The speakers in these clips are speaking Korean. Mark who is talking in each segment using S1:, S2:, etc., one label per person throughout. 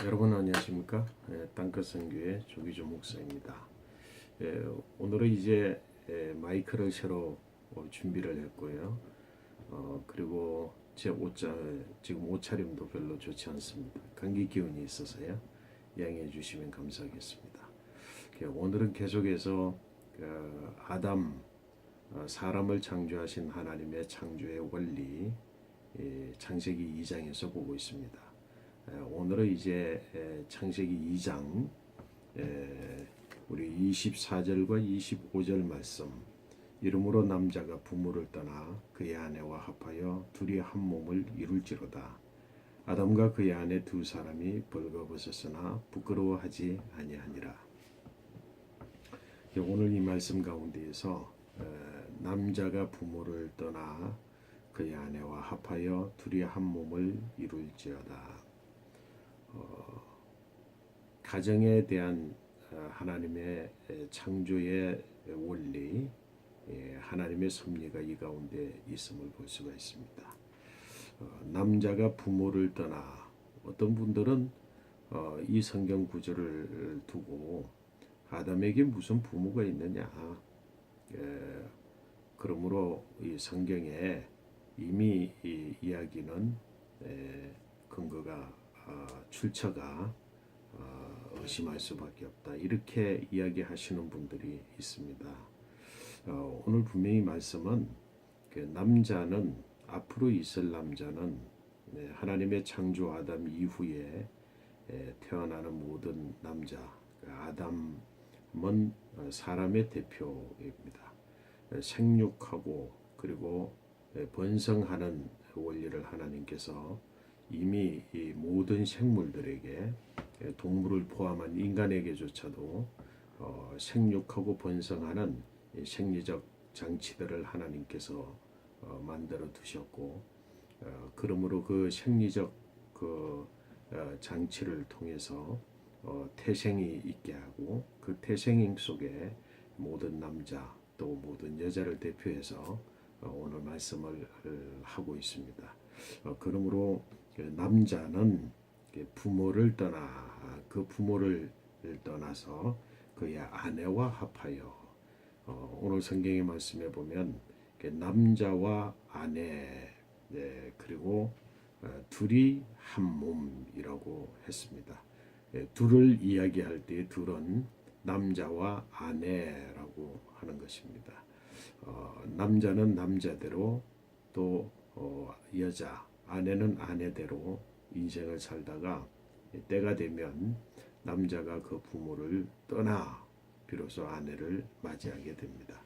S1: 여러분 안녕하십니까? 땅끝 선교의 조기조 목사입니다. 오늘은 이제 마이크를 새로 준비를 했고요. 그리고 제 지금 옷차림도 별로 좋지 않습니다. 감기 기운이 있어서요. 양해해 주시면 감사하겠습니다. 오늘은 계속해서 아담 사람을 창조하신 하나님의 창조의 원리 창세기 2장에서 보고 있습니다. 오늘은 이제 창세기 2장 우리 24절과 25절 말씀, 이러므로 남자가 부모를 떠나 그의 아내와 합하여 둘이 한 몸을 이룰지로다. 아담과 그의 아내 두 사람이 벌거벗었으나 부끄러워하지 아니하니라. 오늘 이 말씀 가운데에서 남자가 부모를 떠나 그의 아내와 합하여 둘이 한 몸을 이룰지어다. 가정에 대한 하나님의 창조의 원리, 하나님의 섭리가 이 가운데 있음을 볼 수가 있습니다. 남자가 부모를 떠나, 어떤 분들은 이 성경 구절을 두고 아담에게 무슨 부모가 있느냐, 그러므로 이 성경에 이미 이 이야기는 근거가 출처가 의심할 수밖에 없다, 이렇게 이야기하시는 분들이 있습니다. 오늘 분명히 말씀은 남자는, 앞으로 있을 남자는 하나님의 창조 아담 이후에 태어나는 모든 남자, 아담은 사람의 대표입니다. 생육하고 그리고 번성하는 원리를 하나님께서 이미 이 모든 생물들에게, 동물을 포함한 인간에게조차도 생육하고 번성하는 생리적 장치들을 하나님께서 만들어 두셨고, 그러므로 그 생리적 장치를 통해서 태생이 있게 하고, 그 태생 속에 모든 남자 또 모든 여자를 대표해서 오늘 말씀을 하고 있습니다. 그러므로 남자는 부모를 떠나, 그 부모를 떠나서 그의 아내와 합하여, 오늘 성경의 말씀에 보면 남자와 아내, 그리고 둘이 한 몸이라고 했습니다. 둘을 이야기할 때 둘은 남자와 아내라고 하는 것입니다. 남자는 남자대로, 또 여자, 아내는 아내대로 인생을 살다가 때가 되면 남자가 그 부모를 떠나 비로소 아내를 맞이하게 됩니다.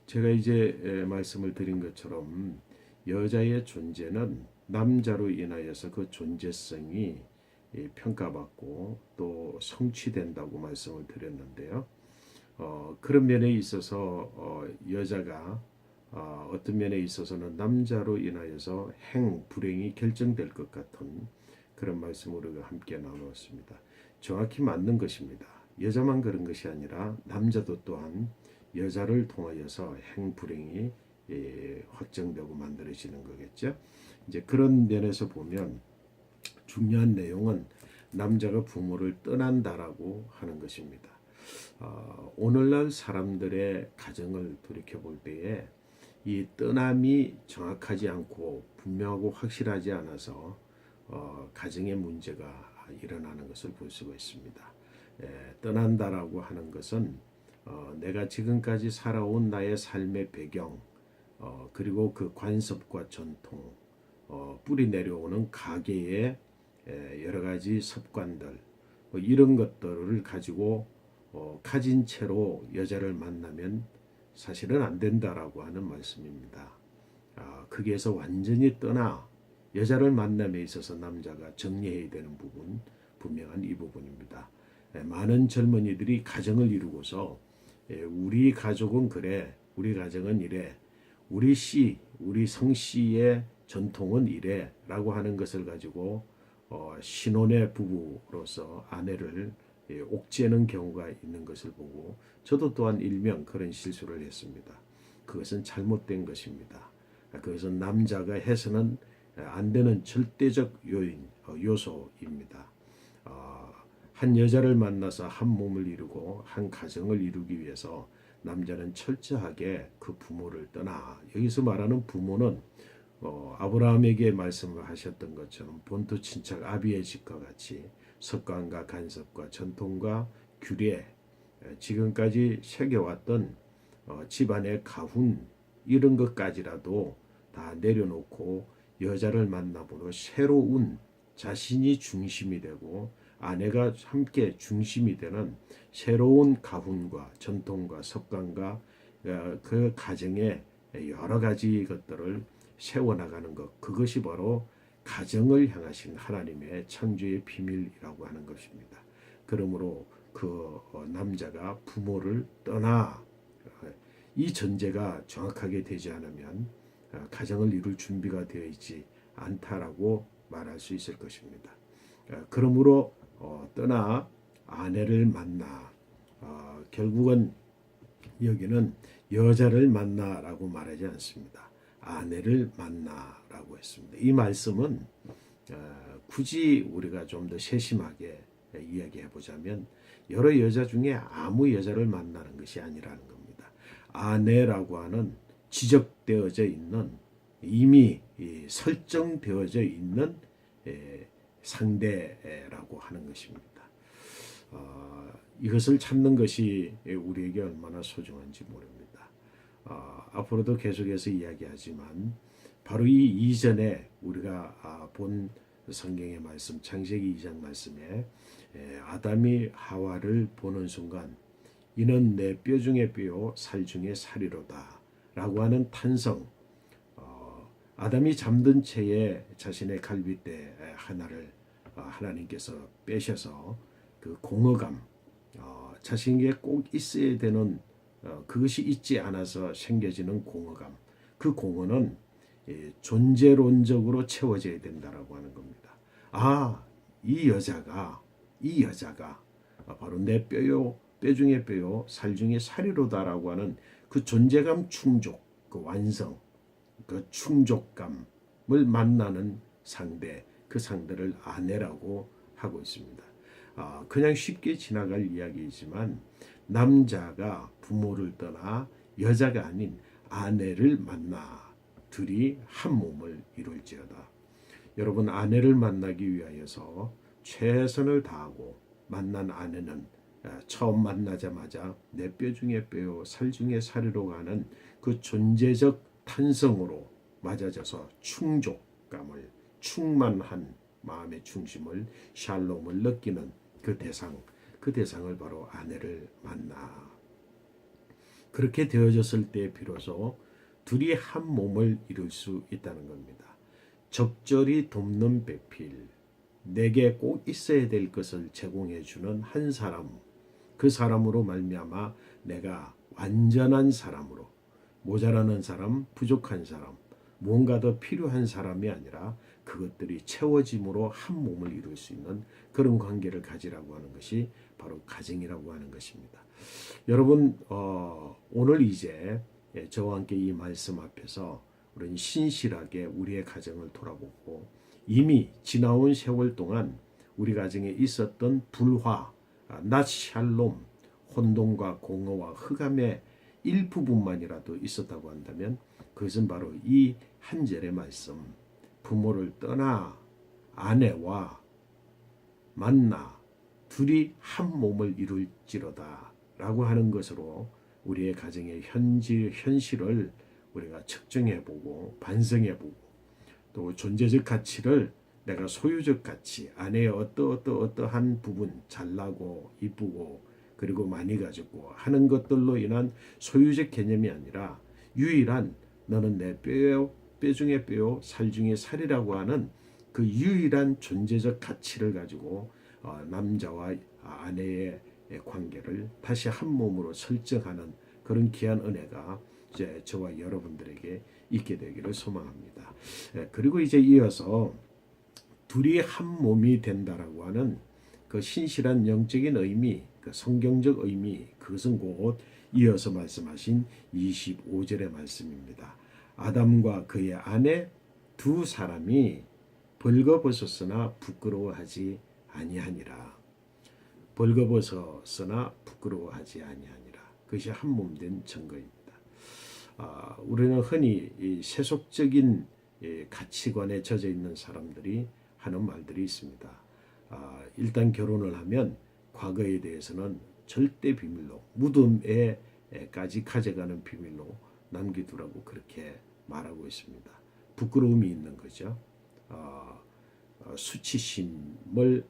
S1: 제가 이제 말씀을 드린 것처럼 여자의 존재는 남자로 인하여서 그 존재성이 평가받고 또 성취된다고 말씀을 드렸는데요. 그런 면에 있어서 여자가 어떤 면에 있어서는 남자로 인하여서 불행이 결정될 것 같은 그런 말씀을 우리가 함께 나누었습니다. 정확히 맞는 것입니다. 여자만 그런 것이 아니라 남자도 또한 여자를 통하여서 불행이 확정되고 만들어지는 거겠죠. 이제 그런 면에서 보면 중요한 내용은 남자가 부모를 떠난다라고 하는 것입니다. 오늘날 사람들의 가정을 돌이켜볼 때에 이 떠남이 정확하지 않고 분명하고 확실하지 않아서 가정의 문제가 일어나는 것을 볼 수가 있습니다. 떠난다라고 하는 것은 내가 지금까지 살아온 나의 삶의 배경, 그리고 그 관습과 전통, 뿌리 내려오는 가계의 여러 가지 습관들, 이런 것들을 가지고 가진 채로 여자를 만나면 사실은 안 된다라고 하는 말씀입니다. 거기에서 완전히 떠나 여자를 만남에 있어서 남자가 정리해야 되는 부분, 분명한 이 부분입니다. 많은 젊은이들이 가정을 이루고서 우리 가족은 그래, 우리 가정은 이래, 우리 성씨의 전통은 이래 라고 하는 것을 가지고 신혼의 부부로서 아내를 옥죄는 경우가 있는 것을 보고, 저도 또한 일명 그런 실수를 했습니다. 그것은 잘못된 것입니다. 그것은 남자가 해서는 안 되는 절대적 요소입니다. 한 여자를 만나서 한 몸을 이루고 한 가정을 이루기 위해서 남자는 철저하게 그 부모를 떠나. 여기서 말하는 부모는 아브라함에게 말씀을 하셨던 것처럼 본토 친척 아비의 집과 같이 습관과 간섭과 전통과 규례, 지금까지 새겨왔던 집안의 가훈 이런 것까지라도 다 내려놓고 여자를 만나보러 새로운 자신이 중심이 되고 아내가 함께 중심이 되는 새로운 가훈과 전통과 습관과 그 가정의 여러 가지 것들을 세워나가는 것, 그것이 바로 가정을 향하신 하나님의 창조의 비밀이라고 하는 것입니다. 그러므로 그 남자가 부모를 떠나 이 전제가 정확하게 되지 않으면 가정을 이룰 준비가 되어 있지 않다라고 말할 수 있을 것입니다. 그러므로 떠나 아내를 만나. 결국은 여기는 여자를 만나라고 말하지 않습니다. 아내를 만나라고 했습니다. 이 말씀은 굳이 우리가 좀 더 세심하게 이야기해 보자면 여러 여자 중에 아무 여자를 만나는 것이 아니라는 겁니다. 아내라고 하는 지적되어져 있는 이미 설정되어져 있는 상대라고 하는 것입니다. 이것을 찾는 것이 우리에게 얼마나 소중한지 모릅니다. 앞으로도 계속해서 이야기하지만 바로 이 이전에 우리가 본 성경의 말씀 창세기 2장 말씀에 아담이 하와를 보는 순간 이는 내 뼈 중에 뼈요 살 중에 살이로다 라고 하는 탄성, 아담이 잠든 채에 자신의 갈빗대 하나를 하나님께서 빼셔서 그 공허감, 자신에게 꼭 있어야 되는 그것이 있지 않아서 생겨지는 공허감, 그 공허는 존재론적으로 채워져야 된다라고 하는 겁니다. 이 여자가 바로 내 뼈요, 뼈 중에 뼈요, 살 중에 살이로다라고 하는 그 존재감 충족, 그 완성, 그 충족감을 만나는 상대, 그 상대를 아내라고 하고 있습니다. 그냥 쉽게 지나갈 이야기이지만 남자가 부모를 떠나 여자가 아닌 아내를 만나 둘이 한 몸을 이룰지어다. 여러분, 아내를 만나기 위하여서 최선을 다하고 만난 아내는 처음 만나자마자 내 뼈 중에 뼈요 살 중에 살이로 가는 그 존재적 탄성으로 맞아져서 충족감을, 충만한 마음의 중심을, 샬롬을 느끼는 그 대상을 바로 아내를 만나. 그렇게 되어졌을 때 비로소 둘이 한 몸을 이룰 수 있다는 겁니다. 적절히 돕는 배필, 내게 꼭 있어야 될 것을 제공해 주는 한 사람, 그 사람으로 말미암아 내가 완전한 사람으로, 모자라는 사람, 부족한 사람, 무언가 더 필요한 사람이 아니라 그것들이 채워짐으로 한 몸을 이룰 수 있는 그런 관계를 가지라고 하는 것이 바로 가정이라고 하는 것입니다. 여러분, 오늘 이제 저와 함께 이 말씀 앞에서 우리는 신실하게 우리의 가정을 돌아보고 이미 지나온 세월 동안 우리 가정에 있었던 불화, 낫 샬롬, 혼돈과 공허와 흑암의 일부분만이라도 있었다고 한다면 그것은 바로 이 한 절의 말씀, 부모를 떠나 아내와 만나 둘이 한 몸을 이룰지로다 라고 하는 것으로 우리의 가정의 현실을 우리가 측정해보고 반성해보고 또 존재적 가치를 내가 소유적 가치, 아내의 어떠한 부분 잘나고 이쁘고 그리고 많이 가졌고 하는 것들로 인한 소유적 개념이 아니라 유일한 너는 내 뼈요, 뼈 중에 뼈요, 살 중에 살이라고 하는 그 유일한 존재적 가치를 가지고 남자와 아내의 관계를 다시 한 몸으로 설정하는 그런 귀한 은혜가 이제 저와 여러분들에게 있게 되기를 소망합니다. 그리고 이제 이어서 둘이 한 몸이 된다라고 하는 그 신실한 영적인 의미, 그 성경적 의미, 그것은 곧 이어서 말씀하신 25절의 말씀입니다. 아담과 그의 아내 두 사람이 벌거벗었으나 부끄러워하지 아니하니라. 벌거벗었으나 부끄러워하지 아니하니라. 그것이 한 몸 된 증거입니다. 우리는 흔히 이 세속적인 가치관에 젖어 있는 사람들이 하는 말들이 있습니다. 일단 결혼을 하면 과거에 대해서는 절대 비밀로, 무덤에까지 가져가는 비밀로 남기두라고 그렇게 말하고 있습니다. 부끄러움이 있는 거죠. 수치심을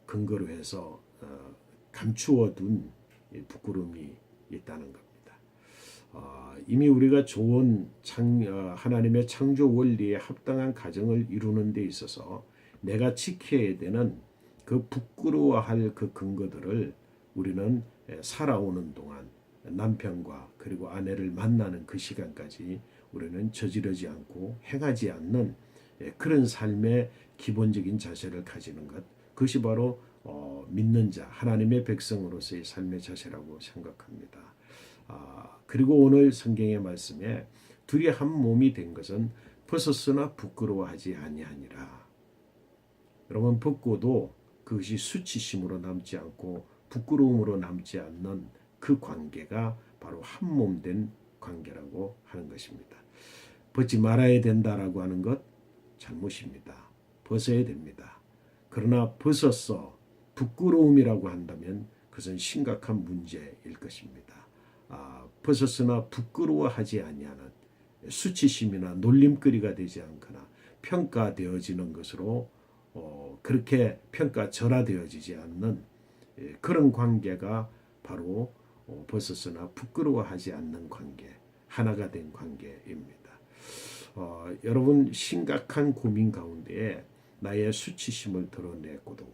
S1: 근거로 해서 감추어 둔 부끄러움이 있다는 겁니다. 이미 우리가 좋은 하나님의 창조 원리에 합당한 가정을 이루는 데 있어서 내가 지켜야 되는 그 부끄러워할 그 근거들을 우리는 살아오는 동안 남편과 그리고 아내를 만나는 그 시간까지 우리는 저지르지 않고 행하지 않는 그런 삶의 기본적인 자세를 가지는 것, 그것이 바로 믿는 자, 하나님의 백성으로서의 삶의 자세라고 생각합니다. 그리고 오늘 성경의 말씀에 둘이 한 몸이 된 것은 벗었으나 부끄러워하지 아니하니라. 여러분, 벗고도 그것이 수치심으로 남지 않고 부끄러움으로 남지 않는 그 관계가 바로 한 몸 된 관계라고 하는 것입니다. 벗지 말아야 된다라고 하는 것 잘못입니다. 벗어야 됩니다. 그러나 벗었어 부끄러움이라고 한다면 그것은 심각한 문제일 것입니다. 벗었으나 부끄러워하지 아니하는, 수치심이나 놀림거리가 되지 않거나 평가되어지는 것으로 그렇게 평가절하되어지지 않는 그런 관계가 바로 벗었으나 부끄러워하지 않는 관계, 하나가 된 관계입니다. 여러분, 심각한 고민 가운데에 나의 수치심을 드러내고도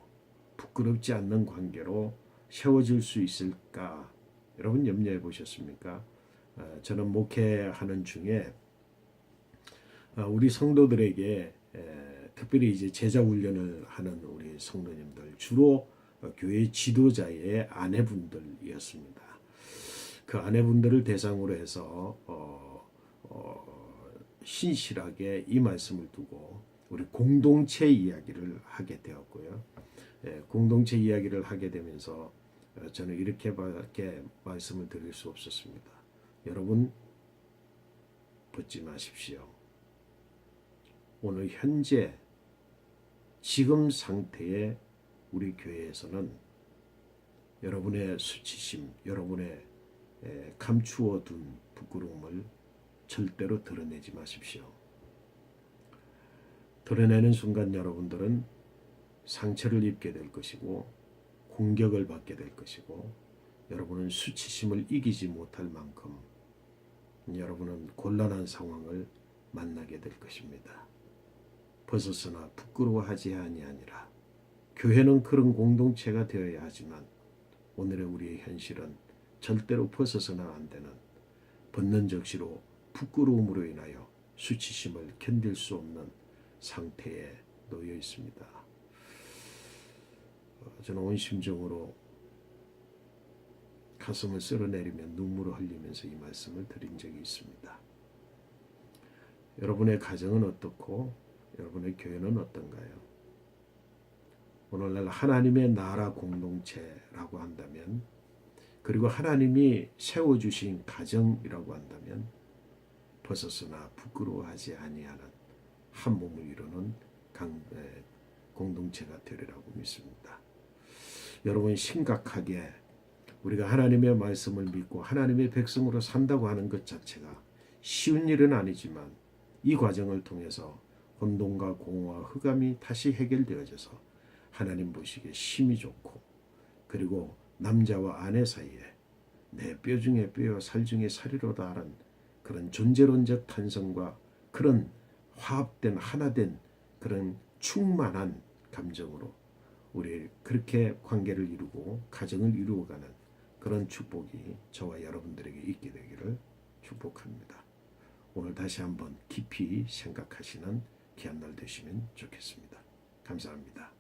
S1: 부끄럽지 않는 관계로 세워질 수 있을까? 여러분 염려해 보셨습니까? 저는 목회하는 중에 우리 성도들에게 특별히 이제 제자 훈련을 하는 우리 성도님들, 주로 교회 지도자의 아내분들이었습니다. 그 아내분들을 대상으로 해서 신실하게 이 말씀을 두고 우리 공동체 이야기를 하게 되었고요. 공동체 이야기를 하게 되면서 저는 이렇게밖에 말씀을 드릴 수 없었습니다. 여러분, 벗지 마십시오. 오늘 현재 지금 상태의 우리 교회에서는 여러분의 수치심, 여러분의 감추어 둔 부끄러움을 절대로 드러내지 마십시오. 드러내는 순간 여러분들은 상처를 입게 될 것이고 공격을 받게 될 것이고 여러분은 수치심을 이기지 못할 만큼 여러분은 곤란한 상황을 만나게 될 것입니다. 벗었으나 부끄러워하지 아니하니라. 교회는 그런 공동체가 되어야 하지만 오늘의 우리의 현실은 절대로 벗어서는 안 되는, 벗는 적시로 부끄러움으로 인하여 수치심을 견딜 수 없는 상태에 놓여 있습니다. 저는 온 심정으로 가슴을 쓸어내리며 눈물을 흘리면서 이 말씀을 드린 적이 있습니다. 여러분의 가정은 어떻고 여러분의 교회는 어떤가요? 오늘날 하나님의 나라 공동체라고 한다면, 그리고 하나님이 세워주신 가정이라고 한다면 벗었으나 부끄러워하지 아니하는 한 몸을 이루는 공동체가 되리라고 믿습니다. 여러분, 심각하게 우리가 하나님의 말씀을 믿고 하나님의 백성으로 산다고 하는 것 자체가 쉬운 일은 아니지만 이 과정을 통해서 혼돈과 공허와 흑암이 다시 해결되어져서 하나님 보시기에 심히 좋고, 그리고 남자와 아내 사이에 내 뼈 중에 뼈요 살 중에 살이로다 하는 그런 존재론적 탄성과 그런 화합된 하나된 그런 충만한 감정으로 우리 그렇게 관계를 이루고 가정을 이루어가는 그런 축복이 저와 여러분들에게 있게 되기를 축복합니다. 오늘 다시 한번 깊이 생각하시는 귀한 날 되시면 좋겠습니다. 감사합니다.